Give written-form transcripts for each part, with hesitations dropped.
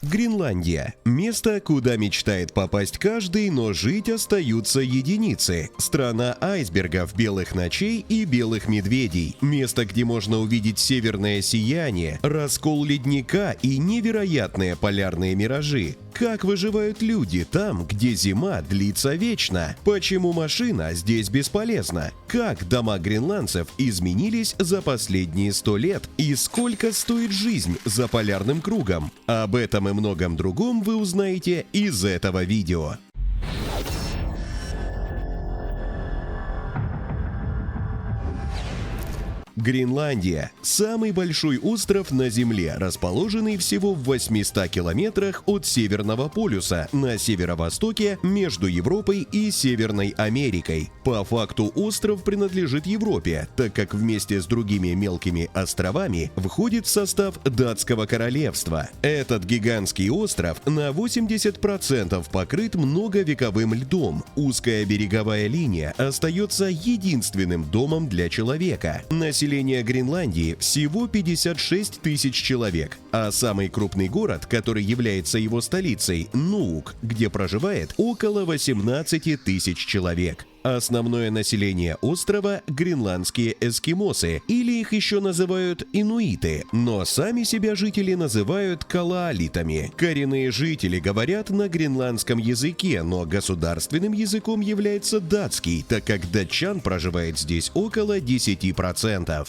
Гренландия – место, куда мечтает попасть каждый, но жить остаются единицы. Страна айсбергов, белых ночей и белых медведей. Место, где можно увидеть северное сияние, раскол ледника и невероятные полярные миражи. Как выживают люди там, где зима длится вечно? Почему машина здесь бесполезна? Как дома гренландцев изменились за последние 100 лет? И сколько стоит жизнь за полярным кругом? Об этом и многом другом вы узнаете из этого видео. Гренландия – самый большой остров на Земле, расположенный всего в 800 километрах от Северного полюса на северо-востоке между Европой и Северной Америкой. По факту остров принадлежит Европе, так как вместе с другими мелкими островами входит в состав Датского королевства. Этот гигантский остров на 80% покрыт многовековым льдом. Узкая береговая линия остается единственным домом для человека. Население Гренландии всего 56 тысяч человек, а самый крупный город, который является его столицей, Нуук, где проживает около 18 тысяч человек. Основное население острова – гренландские эскимосы, или их еще называют инуиты, но сами себя жители называют калаалитами. Коренные жители говорят на гренландском языке, но государственным языком является датский, так как датчан проживает здесь около 10%.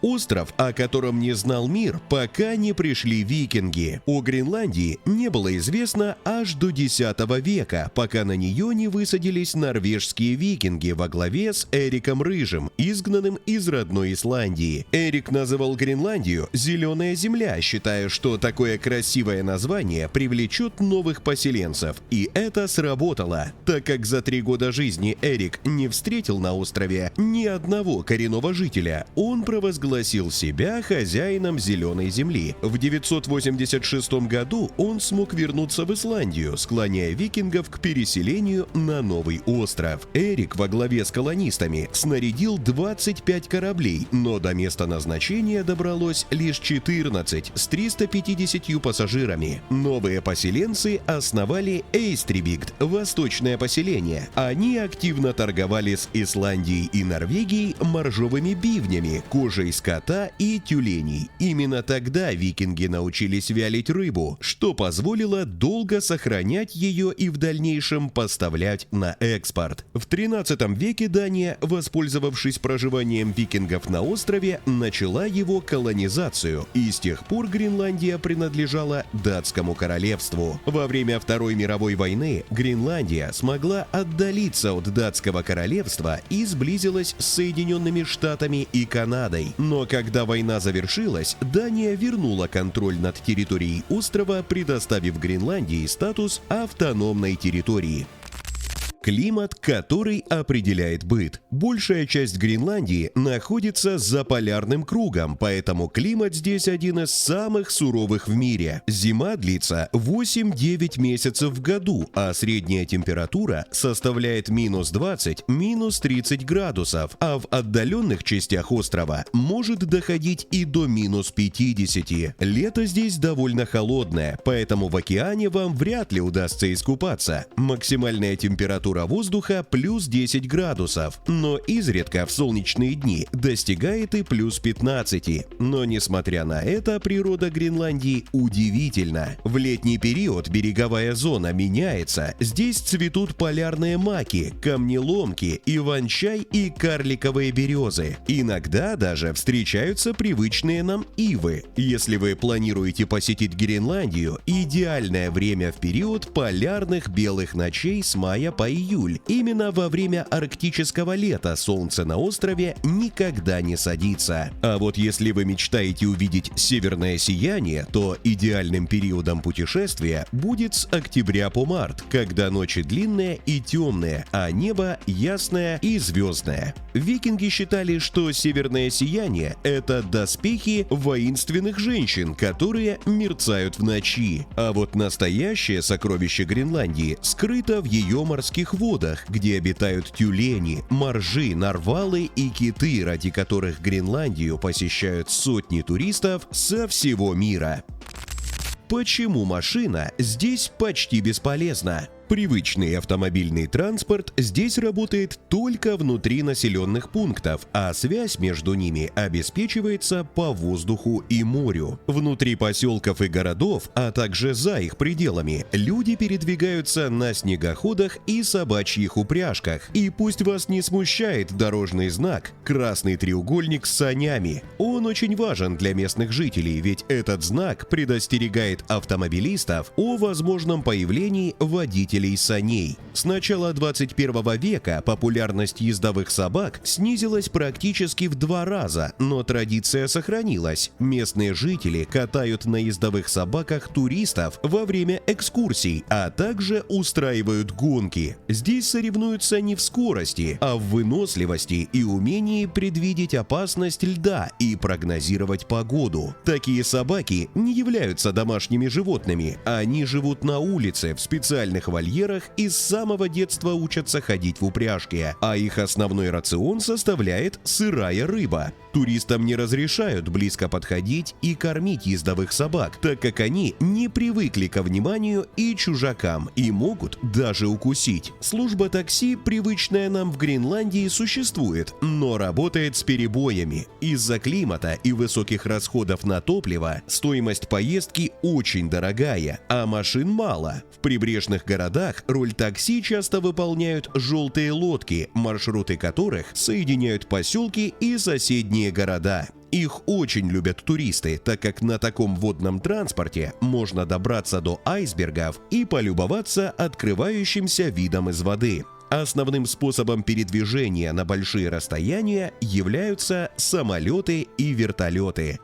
Остров, о котором не знал мир, пока не пришли викинги. О Гренландии не было известно аж до X века, пока на нее не высадились норвежские викинги во главе с Эриком Рыжим, изгнанным из родной Исландии. Эрик называл Гренландию «Зеленая земля», считая, что такое красивое название привлечет новых поселенцев. И это сработало, так как за 3 года жизни Эрик не встретил на острове ни одного коренного жителя. Он провозгласил себя хозяином Зеленой земли. В 986 году он смог вернуться в Исландию, склоняя викингов к переселению на новый остров. Эрик во главе с колонистами снарядил 25 кораблей, но до места назначения добралось лишь 14 с 350 пассажирами. Новые поселенцы основали Эйстрибигт, восточное поселение. Они активно торговали с Исландией и Норвегией моржовыми бивнями, кожей скота и тюленей. Именно тогда викинги научились вялить рыбу, что позволило долго сохранять ее и в дальнейшем поставлять на экспорт. В 13 веке Дания, воспользовавшись проживанием викингов на острове, начала его колонизацию, и с тех пор Гренландия принадлежала Датскому королевству. Во время Второй мировой войны Гренландия смогла отдалиться от Датского королевства и сблизилась с Соединенными Штатами и Канадой. Но когда война завершилась, Дания вернула контроль над территорией острова, предоставив Гренландии статус автономной территории. Климат, который определяет быт. Большая часть Гренландии находится за полярным кругом, поэтому климат здесь один из самых суровых в мире. Зима длится 8-9 месяцев в году, а средняя температура составляет -20, -30 градусов, а в отдаленных частях острова может доходить и до -50. Лето здесь довольно холодное, поэтому в океане вам вряд ли удастся искупаться. Максимальная температура воздуха +10 градусов, но изредка в солнечные дни достигает и +15. Но несмотря на это, природа Гренландии удивительна. В летний период береговая зона меняется. Здесь цветут полярные маки, камнеломки, иван-чай и карликовые березы. Иногда даже встречаются привычные нам ивы. Если вы планируете посетить Гренландию, идеальное время в период полярных белых ночей с мая по июль. Именно во время арктического лета солнце на острове никогда не садится. А вот если вы мечтаете увидеть северное сияние, то идеальным периодом путешествия будет с октября по март, когда ночи длинные и темные, а небо ясное и звездное. Викинги считали, что северное сияние – это доспехи воинственных женщин, которые мерцают в ночи. А вот настоящее сокровище Гренландии скрыто в ее морских водах, где обитают тюлени, моржи, нарвалы и киты, ради которых Гренландию посещают сотни туристов со всего мира. Почему машина здесь почти бесполезна? Привычный автомобильный транспорт здесь работает только внутри населенных пунктов, а связь между ними обеспечивается по воздуху и морю. Внутри поселков и городов, а также за их пределами, люди передвигаются на снегоходах и собачьих упряжках. И пусть вас не смущает дорожный знак «Красный треугольник с санями». Он очень важен для местных жителей, ведь этот знак предостерегает автомобилистов о возможном появлении водителей саней. С начала 21 века популярность ездовых собак снизилась практически в 2 раза, но традиция сохранилась. Местные жители катают на ездовых собаках туристов во время экскурсий, а также устраивают гонки. Здесь соревнуются не в скорости, а в выносливости и умении предвидеть опасность льда и прогнозировать погоду. Такие собаки не являются домашними животными, они живут на улице в специальных вольерах и с самого детства учатся ходить в упряжке, а их основной рацион составляет сырая рыба. Туристам не разрешают близко подходить и кормить ездовых собак, так как они не привыкли ко вниманию и чужакам и могут даже укусить. Служба такси, привычная нам в Гренландии, существует, но работает с перебоями. Из-за климата и высоких расходов на топливо стоимость поездки очень дорогая, а машин мало. В прибрежных городах роль такси часто выполняют желтые лодки, маршруты которых соединяют поселки и соседние города. Их очень любят туристы, так как на таком водном транспорте можно добраться до айсбергов и полюбоваться открывающимся видом из воды. Основным способом передвижения на большие расстояния являются самолеты и вертолеты.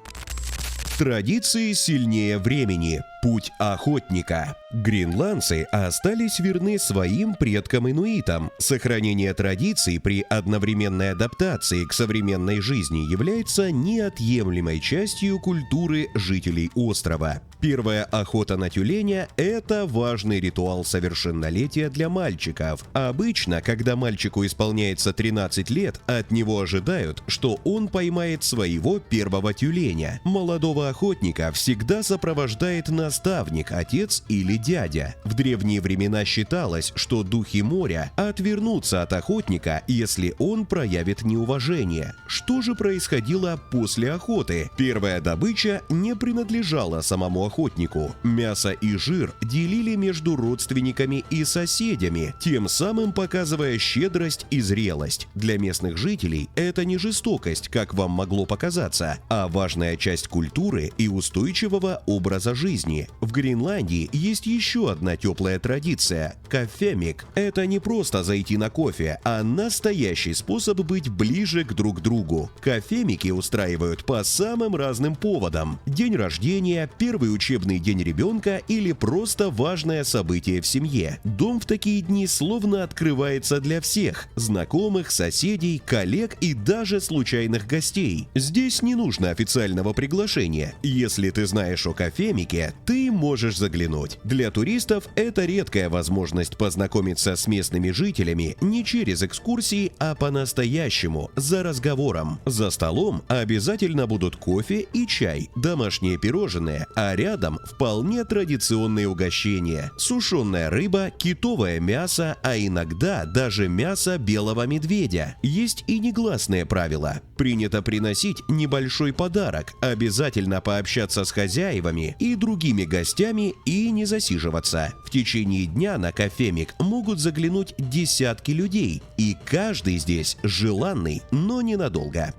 Традиции сильнее времени. Путь охотника. Гренландцы остались верны своим предкам-инуитам. Сохранение традиций при одновременной адаптации к современной жизни является неотъемлемой частью культуры жителей острова. Первая охота на тюленя – это важный ритуал совершеннолетия для мальчиков. Обычно, когда мальчику исполняется 13 лет, от него ожидают, что он поймает своего первого тюленя. Молодого охотника всегда сопровождает наставник, отец или дядя. В древние времена считалось, что духи моря отвернутся от охотника, если он проявит неуважение. Что же происходило после охоты? Первая добыча не принадлежала самому охотнику. Мясо и жир делили между родственниками и соседями, тем самым показывая щедрость и зрелость. Для местных жителей это не жестокость, как вам могло показаться, а важная часть культуры и устойчивого образа жизни. В Гренландии есть еще одна теплая традиция – кофемик. Это не просто зайти на кофе, а настоящий способ быть ближе друг к другу. Кофемики устраивают по самым разным поводам – день рождения, первый учебный день ребенка или просто важное событие в семье. Дом в такие дни словно открывается для всех – знакомых, соседей, коллег и даже случайных гостей. Здесь не нужно официального приглашения. Если ты знаешь о кофемике, ты можешь заглянуть. Для туристов это редкая возможность познакомиться с местными жителями не через экскурсии, а по-настоящему, за разговором. За столом обязательно будут кофе и чай, домашние пирожные, а рядом вполне традиционные угощения. Сушеная рыба, китовое мясо, а иногда даже мясо белого медведя. Есть и негласные правила. Принято приносить небольшой подарок, обязательно пообщаться с хозяевами и другими гостями и не засиживаться. В течение дня на кофемик могут заглянуть десятки людей, и каждый здесь желанный, но ненадолго.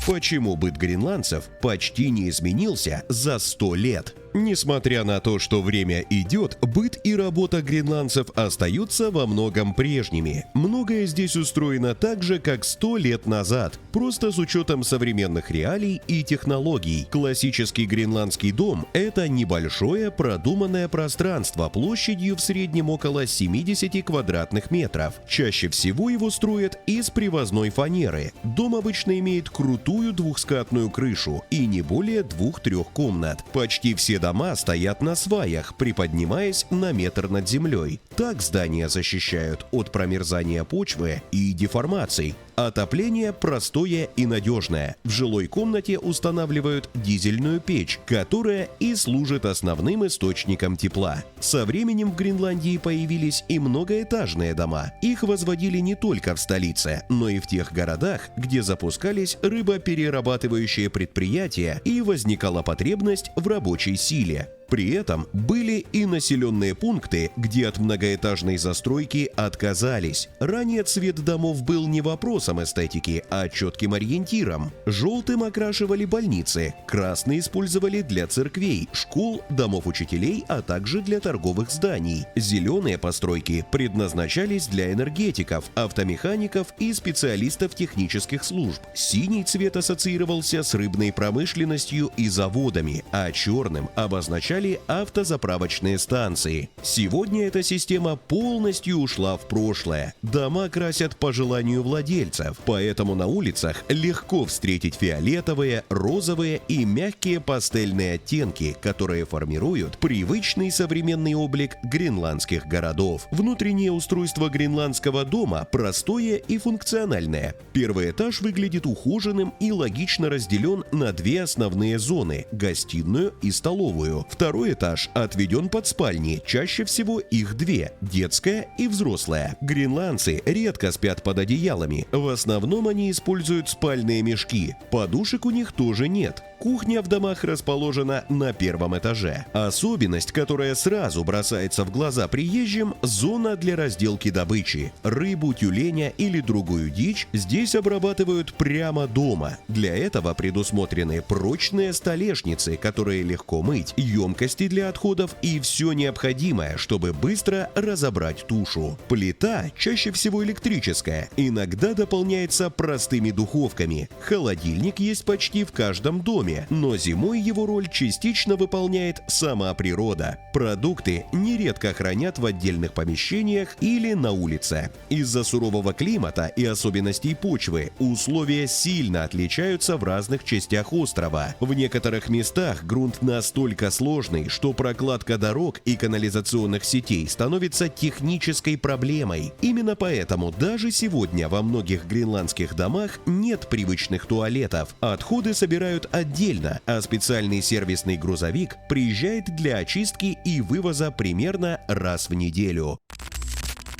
Почему быт гренландцев почти не изменился за 100 лет? Несмотря на то, что время идет, быт и работа гренландцев остаются во многом прежними. Многое здесь устроено так же, как 100 лет назад, просто с учетом современных реалий и технологий. Классический гренландский дом – это небольшое продуманное пространство площадью в среднем около 70 квадратных метров. Чаще всего его строят из привозной фанеры. Дом обычно имеет крутую двухскатную крышу и не более 2-3 комнат. Почти все дома стоят на сваях, приподнимаясь на метр над землей. Так здания защищают от промерзания почвы и деформаций. Отопление простое и надежное. В жилой комнате устанавливают дизельную печь, которая и служит основным источником тепла. Со временем в Гренландии появились и многоэтажные дома. Их возводили не только в столице, но и в тех городах, где запускались рыбоперерабатывающие предприятия и возникала потребность в рабочей силе. При этом были и населенные пункты, где от многоэтажной застройки отказались. Ранее цвет домов был не вопросом эстетики, а четким ориентиром. Желтым окрашивали больницы, красный использовали для церквей, школ, домов учителей, а также для торговых зданий. Зеленые постройки предназначались для энергетиков, автомехаников и специалистов технических служб. Синий цвет ассоциировался с рыбной промышленностью и заводами, а черным обозначали автозаправочные станции. Сегодня эта система полностью ушла в прошлое. Дома красят по желанию владельцев, поэтому на улицах легко встретить фиолетовые, розовые и мягкие пастельные оттенки, которые формируют привычный современный облик гренландских городов. Внутреннее устройство гренландского дома простое и функциональное. Первый этаж выглядит ухоженным и логично разделен на две основные зоны – гостиную и столовую. Второй этаж отведен под спальни, чаще всего их две – детская и взрослая. Гренландцы редко спят под одеялами, в основном они используют спальные мешки. Подушек у них тоже нет. Кухня в домах расположена на первом этаже. Особенность, которая сразу бросается в глаза приезжим – зона для разделки добычи. Рыбу, тюленя или другую дичь здесь обрабатывают прямо дома. Для этого предусмотрены прочные столешницы, которые легко мыть, емкости для отходов и все необходимое, чтобы быстро разобрать тушу. Плита чаще всего электрическая, иногда дополняется простыми духовками. Холодильник есть почти в каждом доме, но зимой его роль частично выполняет сама природа. Продукты нередко хранят в отдельных помещениях или на улице. Из-за сурового климата и особенностей почвы условия сильно отличаются в разных частях острова. В некоторых местах грунт настолько сложный, что прокладка дорог и канализационных сетей становится технической проблемой. Именно поэтому даже сегодня во многих гренландских домах нет привычных туалетов. Отходы собирают отдельно, а специальный сервисный грузовик приезжает для очистки и вывоза примерно раз в неделю.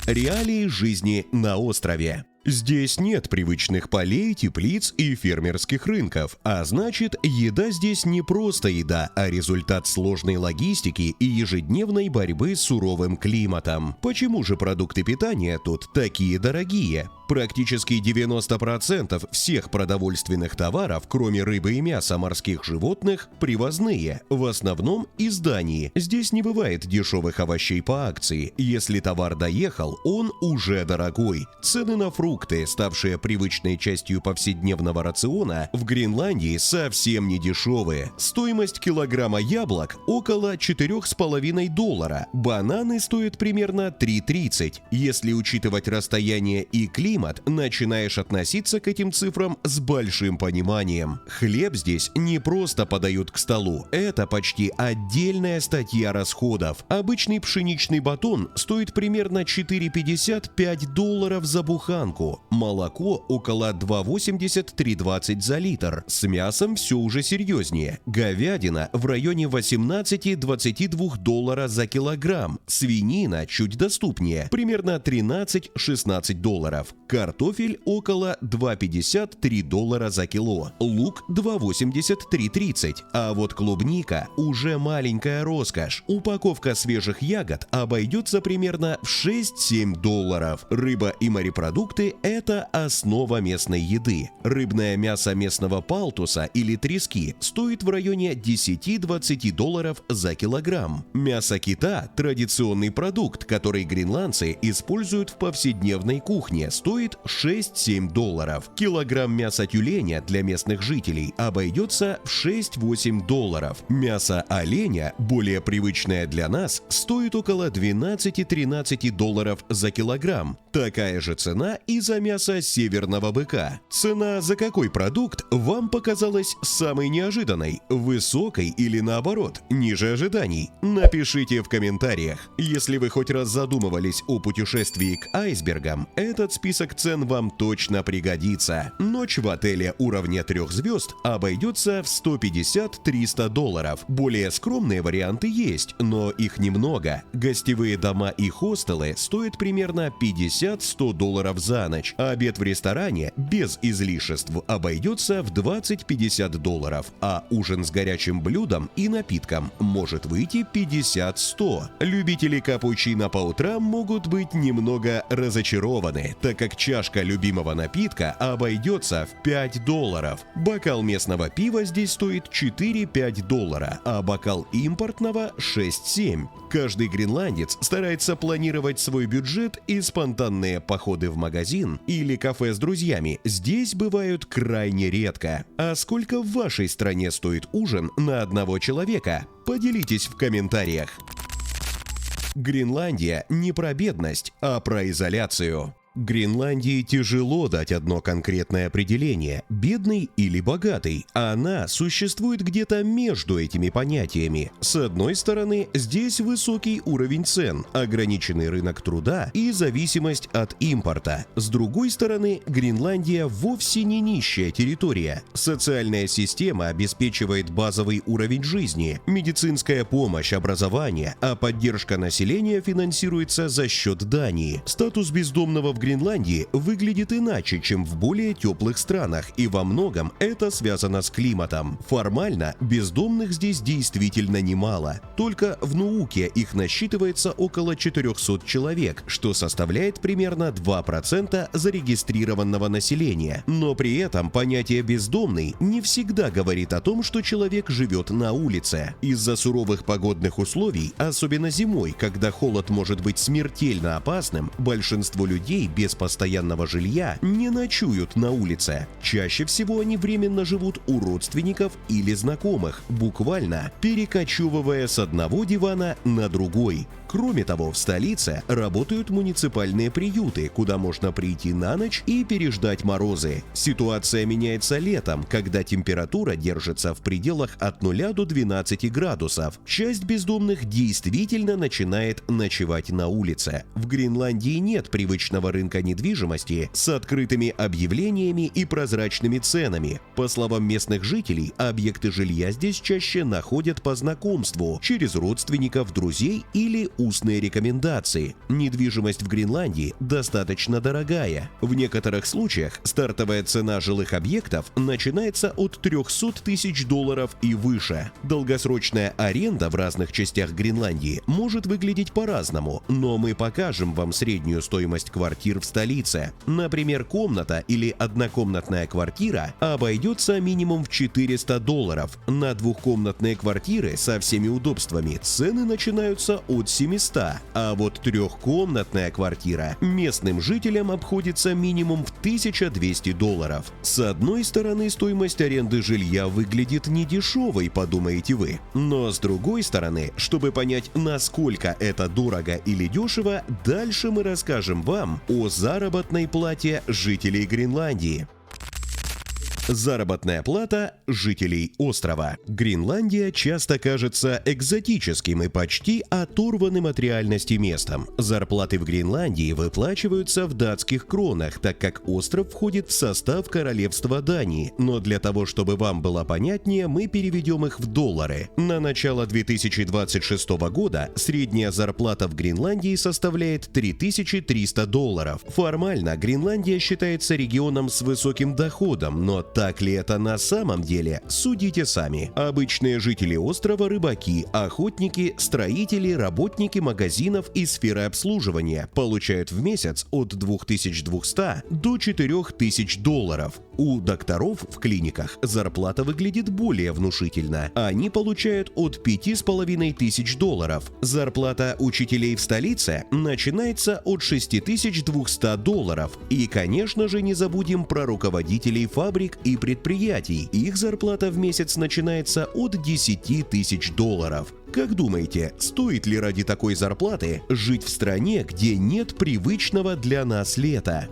Реалии жизни на острове. Здесь нет привычных полей, теплиц и фермерских рынков, а значит, еда здесь не просто еда, а результат сложной логистики и ежедневной борьбы с суровым климатом. Почему же продукты питания тут такие дорогие? Практически 90% всех продовольственных товаров, кроме рыбы и мяса морских животных, привозные, в основном из Дании. Здесь не бывает дешевых овощей по акции. Если товар доехал, он уже дорогой. Цены на фрукты, ставшие привычной частью повседневного рациона, в Гренландии совсем не дешевые. Стоимость килограмма яблок около $4,5. Бананы стоят примерно $3,30. Если учитывать расстояние и климат, начинаешь относиться к этим цифрам с большим пониманием. Хлеб здесь не просто подают к столу, это почти отдельная статья расходов. Обычный пшеничный батон стоит примерно $4,50–5 за буханку. Молоко около $2,80–3,20 за литр. С мясом все уже серьезнее. Говядина в районе $18–22 за килограмм. Свинина чуть доступнее, примерно $13–16. Картофель около $2,50–3 за кило. Лук $2,80–3,30. А вот клубника уже маленькая роскошь. Упаковка свежих ягод обойдется примерно в $6–7. Рыба и морепродукты – это основа местной еды. Рыбное мясо местного палтуса или трески стоит в районе $10–20 за килограмм. Мясо кита – традиционный продукт, который гренландцы используют в повседневной кухне, стоит $6–7. Килограмм мяса тюленя для местных жителей обойдется в $6–8. Мясо оленя, более привычное для нас, стоит около $12–13 за килограмм. Такая же цена и за мясо северного быка. Цена за какой продукт вам показалась самой неожиданной, высокой или наоборот, ниже ожиданий? Напишите в комментариях. Если вы хоть раз задумывались о путешествии к айсбергам, этот список цен вам точно пригодится. Ночь в отеле уровня 3 звезд обойдется в $150–300. Более скромные варианты есть, но их немного. Гостевые дома и хостелы стоят примерно $50–100 за ночь, а обед в ресторане без излишеств обойдется в $20–50, а ужин с горячим блюдом и напитком может выйти $50–100. Любители капучино по утрам могут быть немного разочарованы, так как чашка любимого напитка обойдется в $5. Бокал местного пива здесь стоит $4–5, а бокал импортного – 6–7. Каждый гренландец старается планировать свой бюджет, и спонтанные походы в магазин или кафе с друзьями здесь бывают крайне редко. А сколько в вашей стране стоит ужин на одного человека? Поделитесь в комментариях. Гренландия не про бедность, а про изоляцию. Гренландии тяжело дать одно конкретное определение – бедный или богатый, а она существует где-то между этими понятиями. С одной стороны, здесь высокий уровень цен, ограниченный рынок труда и зависимость от импорта. С другой стороны, Гренландия вовсе не нищая территория. Социальная система обеспечивает базовый уровень жизни, медицинская помощь, образование, а поддержка населения финансируется за счет Дании. Статус бездомного в Гренландии выглядит иначе, чем в более теплых странах, и во многом это связано с климатом. Формально бездомных здесь действительно немало. Только в Нууке их насчитывается около 400 человек, что составляет примерно 2% зарегистрированного населения. Но при этом понятие «бездомный» не всегда говорит о том, что человек живет на улице. Из-за суровых погодных условий, особенно зимой, когда холод может быть смертельно опасным, большинство людей без постоянного жилья не ночуют на улице. Чаще всего они временно живут у родственников или знакомых, буквально перекочевывая с одного дивана на другой. Кроме того, в столице работают муниципальные приюты, куда можно прийти на ночь и переждать морозы. Ситуация меняется летом, когда температура держится в пределах от 0 до 12 градусов. Часть бездомных действительно начинает ночевать на улице. В Гренландии нет привычного рынка недвижимости с открытыми объявлениями и прозрачными ценами. По словам местных жителей, объекты жилья здесь чаще находят по знакомству, через родственников, друзей или устные рекомендации. Недвижимость в Гренландии достаточно дорогая. В некоторых случаях стартовая цена жилых объектов начинается от $300 тысяч и выше. Долгосрочная аренда в разных частях Гренландии может выглядеть по-разному, но мы покажем вам среднюю стоимость квартир в столице. Например, комната или однокомнатная квартира обойдется минимум в $400. На двухкомнатные квартиры со всеми удобствами цены начинаются от 700, а вот трехкомнатная квартира местным жителям обходится минимум в $1200. С одной стороны, стоимость аренды жилья выглядит недешевой, подумаете вы. Но с другой стороны, чтобы понять, насколько это дорого или дешево, дальше мы расскажем вам о заработной плате жителей Гренландии. Заработная плата жителей острова. Гренландия часто кажется экзотическим и почти оторванным от реальности местом. Зарплаты в Гренландии выплачиваются в датских кронах, так как остров входит в состав королевства Дании. Но для того, чтобы вам было понятнее, мы переведем их в доллары. На начало 2026 года средняя зарплата в Гренландии составляет $3300. Формально Гренландия считается регионом с высоким доходом, но так ли это на самом деле, судите сами. Обычные жители острова – рыбаки, охотники, строители, работники магазинов и сферы обслуживания получают в месяц от $2200 до $4000. У докторов в клиниках зарплата выглядит более внушительно. Они получают от $5500. Зарплата учителей в столице начинается от $6200. И, конечно же, не забудем про руководителей фабрик и предприятий. Их зарплата в месяц начинается от $10 тысяч. Как думаете, стоит ли ради такой зарплаты жить в стране, где нет привычного для нас лета?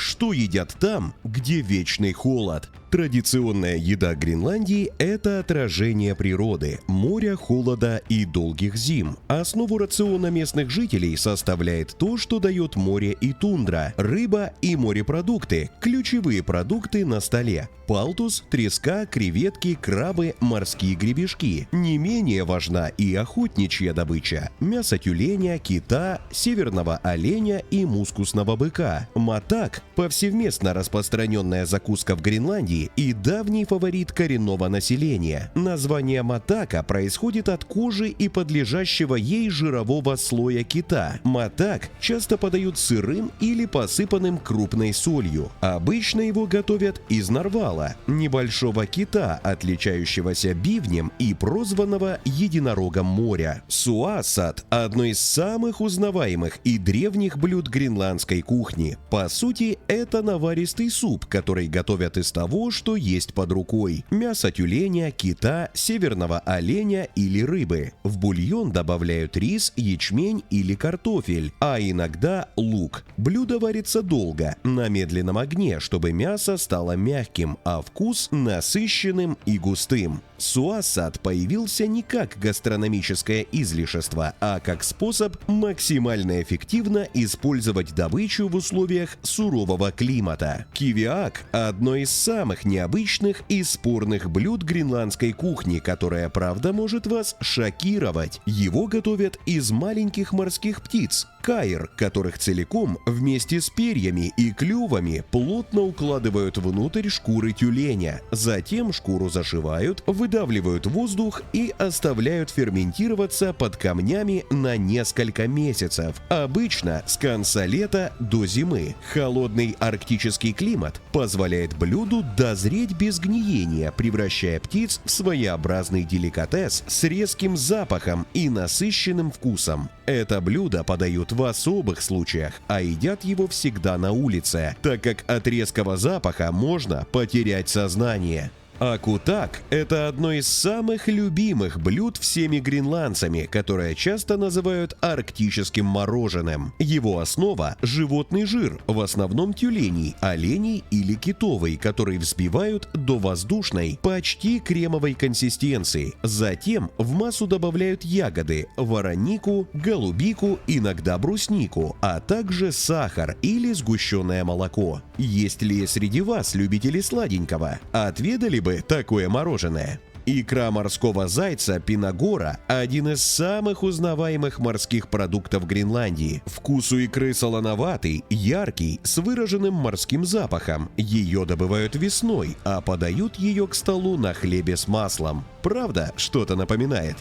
Что едят там, где вечный холод? Традиционная еда Гренландии – это отражение природы, моря, холода и долгих зим. Основу рациона местных жителей составляет то, что дает море и тундра – рыба и морепродукты, ключевые продукты на столе. Палтус, треска, креветки, крабы, морские гребешки. Не менее важна и охотничья добыча – мясо тюленя, кита, северного оленя и мускусного быка. Матак – повсеместно распространенная закуска в Гренландии и давний фаворит коренного населения. Название матака происходит от кожи и подлежащего ей жирового слоя кита. Матак часто подают сырым или посыпанным крупной солью. Обычно его готовят из нарвала, небольшого кита, отличающегося бивнем и прозванного единорогом моря. Суассат – одно из самых узнаваемых и древних блюд гренландской кухни. По сути, это наваристый суп, который готовят из того, что есть под рукой: мясо тюленя, кита, северного оленя или рыбы. В бульон добавляют рис, ячмень или картофель, а иногда лук. Блюдо варится долго, на медленном огне, чтобы мясо стало мягким, а вкус насыщенным и густым. Суассат появился не как гастрономическое излишество, а как способ максимально эффективно использовать добычу в условиях сурового климата. Кивиак – одно из самых необычных и спорных блюд гренландской кухни, которое, правда, может вас шокировать. Его готовят из маленьких морских птиц – кайр, которых целиком вместе с перьями и клювами плотно укладывают внутрь шкуры тюленя. Затем шкуру зашивают, выдавливают воздух и оставляют ферментироваться под камнями на несколько месяцев, обычно с конца лета до зимы. Холодный арктический климат позволяет блюду дозреть без гниения, превращая птиц в своеобразный деликатес с резким запахом и насыщенным вкусом. Это блюдо подают в особых случаях, а едят его всегда на улице, так как от резкого запаха можно потерять сознание. Акутак – это одно из самых любимых блюд всеми гренландцами, которое часто называют арктическим мороженым. Его основа – животный жир, в основном тюленей, оленей или китовый, который взбивают до воздушной, почти кремовой консистенции. Затем в массу добавляют ягоды – воронику, голубику, иногда бруснику, а также сахар или сгущенное молоко. Есть ли среди вас любители сладенького? Отведали бы такое мороженое? Икра морского зайца пинагора – один из самых узнаваемых морских продуктов Гренландии. Вкус у икры солоноватый, яркий, с выраженным морским запахом. Ее добывают весной, а подают ее к столу на хлебе с маслом. Правда, что-то напоминает?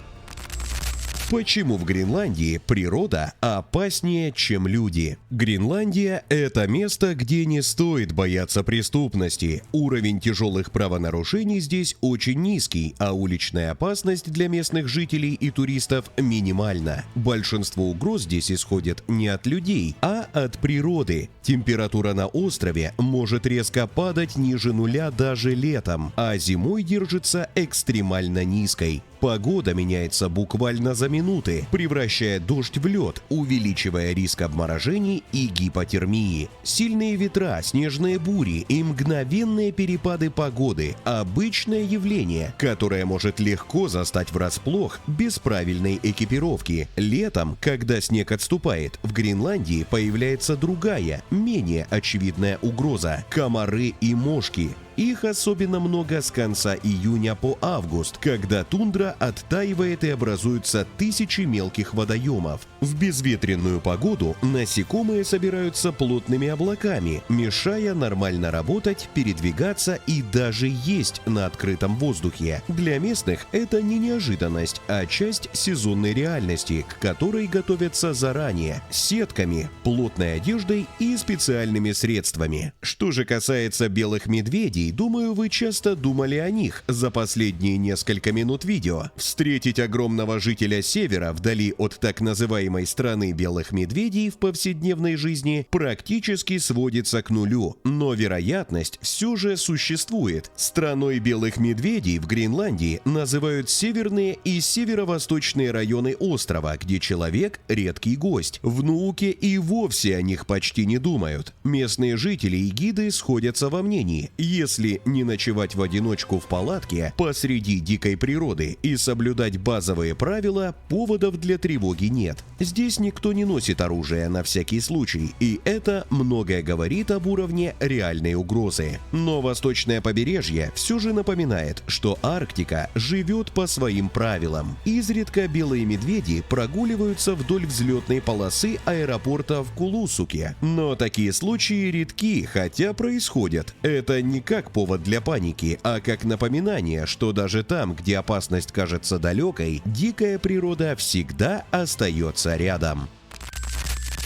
Почему в Гренландии природа опаснее, чем люди? Гренландия – это место, где не стоит бояться преступности. Уровень тяжелых правонарушений здесь очень низкий, а уличная опасность для местных жителей и туристов минимальна. Большинство угроз здесь исходят не от людей, а от природы. Температура на острове может резко падать ниже нуля даже летом, а зимой держится экстремально низкой. Погода меняется буквально за минуты, превращая дождь в лед, увеличивая риск обморожений и гипотермии. Сильные ветра, снежные бури и мгновенные перепады погоды – обычное явление, которое может легко застать врасплох без правильной экипировки. Летом, когда снег отступает, в Гренландии появляется другая, менее очевидная угроза – комары и мошки. Их особенно много с конца июня по август, когда тундра оттаивает и образуются тысячи мелких водоемов. В безветренную погоду насекомые собираются плотными облаками, мешая нормально работать, передвигаться и даже есть на открытом воздухе. Для местных это не неожиданность, а часть сезонной реальности, к которой готовятся заранее, сетками, плотной одеждой и специальными средствами. Что же касается белых медведей, медведей, думаю, вы часто думали о них за последние несколько минут видео. Встретить огромного жителя севера вдали от так называемой страны белых медведей в повседневной жизни практически сводится к нулю, но вероятность все же существует. Страной белых медведей в Гренландии называют северные и северо-восточные районы острова, где человек – редкий гость. В науке и вовсе о них почти не думают. Местные жители и гиды сходятся во мнении: если не ночевать в одиночку в палатке посреди дикой природы и соблюдать базовые правила, поводов для тревоги нет. Здесь никто не носит оружие на всякий случай, и это многое говорит об уровне реальной угрозы. Но восточное побережье все же напоминает, что Арктика живет по своим правилам. Изредка белые медведи прогуливаются вдоль взлетной полосы аэропорта в Кулусуке, но такие случаи редки, хотя происходят. Это не как повод для паники, а как напоминание, что даже там, где опасность кажется далекой, дикая природа всегда остается рядом.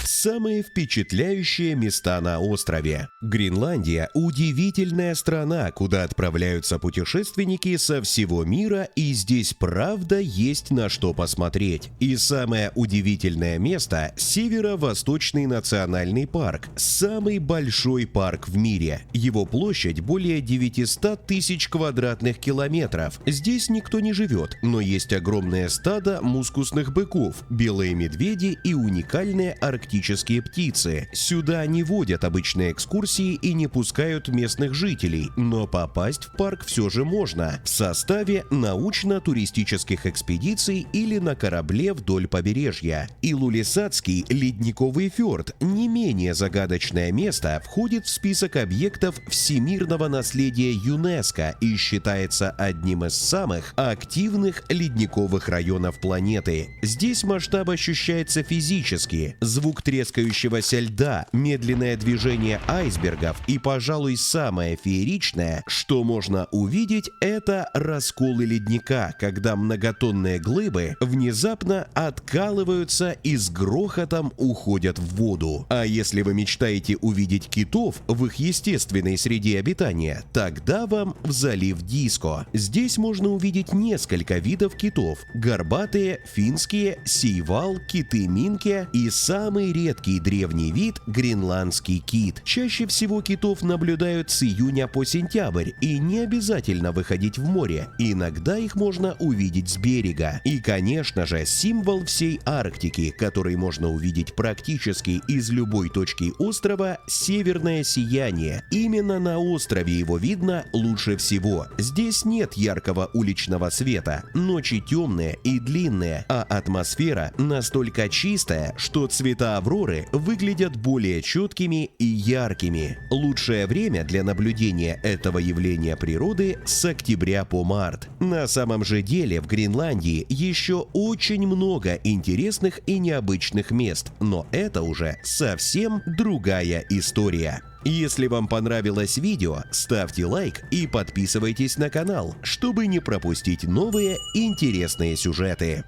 Самые впечатляющие места на острове. Гренландия – удивительная страна, куда отправляются путешественники со всего мира, и здесь правда есть на что посмотреть. И самое удивительное место – Северо-Восточный национальный парк. Самый большой парк в мире. Его площадь более 900 тысяч квадратных километров. Здесь никто не живет, но есть огромное стадо мускусных быков, белые медведи и уникальные арктические птицы. Сюда не водят обычные экскурсии и не пускают местных жителей, но попасть в парк все же можно в составе научно-туристических экспедиций или на корабле вдоль побережья. Илулиссатский ледниковый фьорд, не менее загадочное место, входит в список объектов всемирного наследия ЮНЕСКО и считается одним из самых активных ледниковых районов планеты. Здесь масштаб ощущается физически. Звук трескающегося льда, медленное движение айсбергов и, пожалуй, самое фееричное, что можно увидеть, это расколы ледника, когда многотонные глыбы внезапно откалываются и с грохотом уходят в воду. А если вы мечтаете увидеть китов в их естественной среде обитания, тогда вам в залив Диско. Здесь можно увидеть несколько видов китов: горбатые, финские, сейвал, киты минке и самый редкий древний вид – гренландский кит. Чаще всего китов наблюдают с июня по сентябрь, и не обязательно выходить в море. Иногда их можно увидеть с берега. И, конечно же, символ всей Арктики, который можно увидеть практически из любой точки острова – северное сияние. Именно на острове его видно лучше всего. Здесь нет яркого уличного света, ночи темные и длинные, а атмосфера настолько чистая, что цвета авроры выглядят более четкими и яркими. Лучшее время для наблюдения этого явления природы с октября по март. На самом же деле в Гренландии еще очень много интересных и необычных мест, но это уже совсем другая история. Если вам понравилось видео, ставьте лайк и подписывайтесь на канал, чтобы не пропустить новые интересные сюжеты.